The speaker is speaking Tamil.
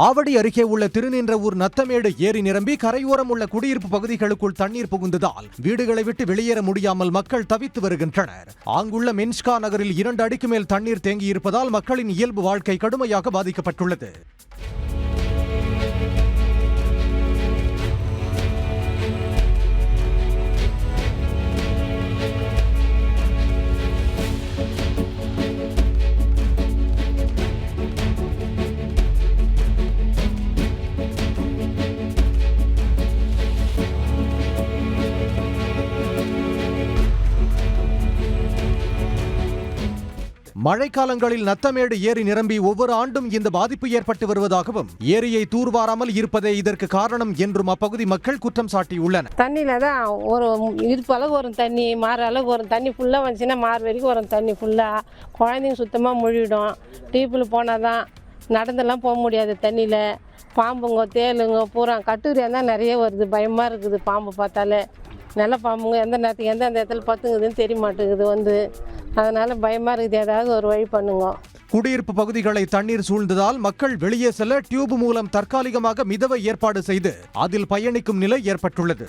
ஆவடி அருகே உள்ள திருநின்றவூர் நத்தமேடு ஏரி நிரம்பி கரையோரம் உள்ள குடியிருப்பு பகுதிகளுக்குள் தண்ணீர் புகுந்ததால் வீடுகளை விட்டு வெளியேற முடியாமல் மக்கள் தவித்து வருகின்றனர். அங்குள்ள மென்ஸ்கா நகரில் 2 அடிக்கு மேல் தண்ணீர் தேங்கியிருப்பதால் மக்களின் இயல்பு வாழ்க்கை கடுமையாக பாதிக்கப்பட்டுள்ளது. மழைக்காலங்களில் நத்தமேடு ஏரி நிரம்பி ஒவ்வொரு ஆண்டும் இந்த பாதிப்பு ஏற்பட்டு வருவதாகவும் ஏரியை தூர்வாராமல் இருப்பதே இதற்கு காரணம் என்றும் அப்பகுதி மக்கள் குற்றம் சாட்டியுள்ளனர். தண்ணியில தான் ஒரு இருப்பு அளவு வரும் தண்ணி, மாறு அளவு வரும் தண்ணி ஃபுல்லாக வந்துச்சுன்னா மாறு வரைக்கும் வரும் தண்ணி ஃபுல்லாக. குழந்தைங்க சுத்தமாக முழுவிடும். டீப்பில் போனால் தான் நடந்தெல்லாம் போக முடியாது தண்ணியில். பாம்புங்க தேளுங்க பூரா கட்டுரியாக தான் நிறைய வருது. பயமாக இருக்குது பாம்பு பார்த்தாலே. நல்ல பாம்புங்க எந்த நேரத்துக்கு எந்தெந்த இடத்துல பத்துங்குதுன்னு தெரிய மாட்டேங்குது அதனால பயமா இருக்குது. ஏதாவது ஒரு வழி பண்ணுங்க. குடியிருப்பு பகுதிகளை தண்ணீர் சூழ்ந்ததால் மக்கள் வெளியே செல்ல டியூப் மூலம் தற்காலிகமாக மிதவை ஏற்பாடு செய்து அதில் பயணிக்கும் நிலை ஏற்பட்டுள்ளது.